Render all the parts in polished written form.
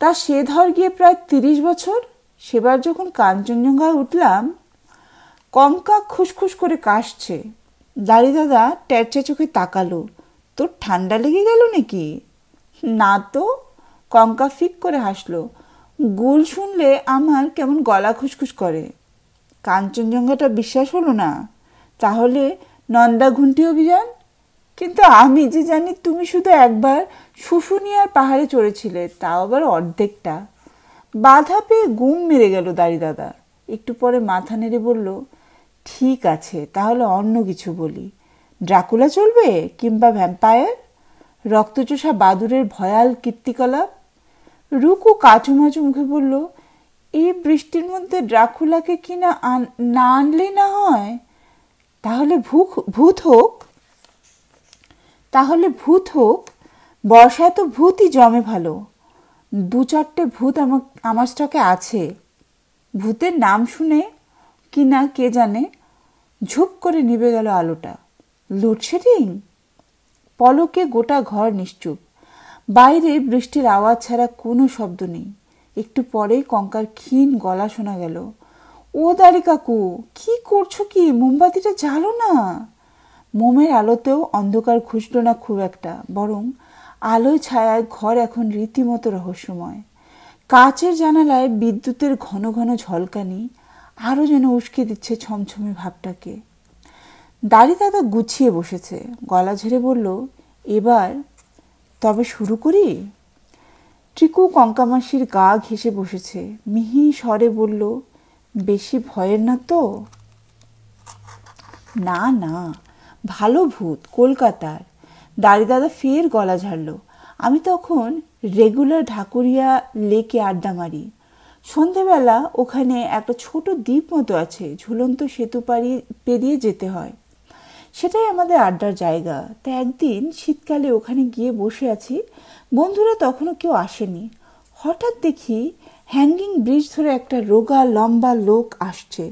তা সে ধর গিয়ে প্রায় 30 বছর। সেবার যখন কাঞ্চনজঙ্ঘায় উঠলাম, কঙ্কা খুসখুস করে কাশছে। দাড়িদাদা ট্যারচা চোখে তাকালো। তোর ঠান্ডা লেগে গেল নাকি? না তো। কঙ্কা ফিক করে হাসলো। গুল শুনলে আমার কেমন গলা খুসখুস করে। কাঞ্চনজঙ্ঘাটা বিশ্বাস হলো না? তাহলে নন্দা ঘুন্টি অভিযান? কিন্তু আমি যে জানি তুমি শুধু একবার শুশুনিয়ার পাহাড়ে চড়েছিলে, তাও আবার অর্ধেকটা। বাধা পেয়ে গুম মেরে গেল দাড়িদাদা। একটু পরে মাথা নেড়ে বলল, ঠিক আছে, তাহলে অন্য কিছু বলি। ড্রাকুলা চলবে কিংবা ভ্যাম্পায়ার? রক্তচোষা বাদুরের ভয়াল কীর্তিকলাপ? রুকু কাচুমাচু মুখে বলল, এই বৃষ্টির মধ্যে ড্রাকুলাকে কি না আনলেই না হয়? তাহলে ভূত হোক। বর্ষায় তো ভূতই জমে ভালো। 2-4টে ভূত আমার স্টকে আছে। ভূতের নাম শুনে কি না কে জানে ঝুপ করে নিভে গেল আলোটা। লোডশেডিং? পলকে গোটা ঘর নিশ্চুপ। বাইরে বৃষ্টির আওয়াজ ছাড়া কোনো শব্দ নেই। একটু পরেই কঙ্কার ক্ষীণ গলা শোনা গেল, ও দাড়ি কাকু, কি করছো কি? মোমবাতিটা জ্বালো না। মোমের আলোতেও অন্ধকার ঘুষল না খুব একটা, বরং আলোয় ছায়ায় ঘর এখন রীতিমতো রহস্যময়। কাচের জানালায় বিদ্যুতের ঘন ঘন ঝলকানি আরও যেন উস্কে দিচ্ছে ছমছমে ভাবটাকে। দাড়িদাদা গুছিয়ে বসেছে, গলা ঝেড়ে বলল, এবার তবে শুরু করি? ট্রিকু কঙ্কামাসির গা ঘেঁষে বসেছে, মিহি স্বরে বলল, বেশি ভয়ের না তো? না না, ভালো ভূত, কলকাতার। দাড়িদাদা ফের গলা ঝাড়ল। আমি তখন রেগুলার ঢাকুরিয়া লেকে আড্ডা মারি। সন্ধেবেলা ওখানে একটা ছোট দ্বীপ মতো আছে, ঝুলন্ত সেতু পেরিয়ে যেতে হয়। সেটাই আমাদের আড্ডার জায়গা। তা একদিন শীতকালে ওখানে গিয়ে বসে আছি, বন্ধুরা তখনও কেউ আসেনি। হঠাৎ দেখি হ্যাঙ্গিং ব্রিজ ধরে একটা রোগা লম্বা লোক আসছে।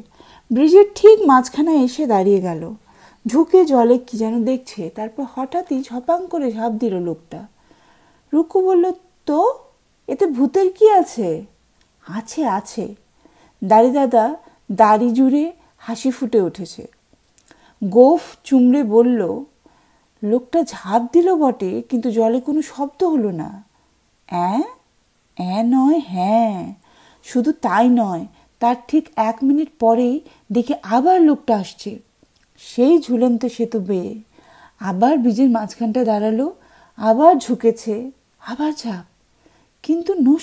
ব্রিজের ঠিক মাঝখানে এসে দাঁড়িয়ে গেল, ঝুঁকে জলে কি যেন দেখছে। তারপর হঠাৎই ঝপাং করে ঝাঁপ দিল লোকটা। রুকু বলল, তো এতে ভূতের কি আছে? আছে আছে। দাড়িদাদা দাড়ি জুড়ে হাসি ফুটে উঠেছে। গোঁফ চুমড়ে বলল, লোকটা ঝাঁপ দিল বটে, কিন্তু জলে কোনো শব্দ হলো না। নয়, হ্যাঁ। শুধু তাই নয়, তার ঠিক 1 মিনিট পরেই দেখে আবার লোকটা আসছে, সেই ঝুলন্ত সেতু বেয়ে। আবার ব্রিজের মাঝখানটা দাঁড়ালো, আবার ঝুঁকেছে, আবার ঝাঁপ, কিন্তু নো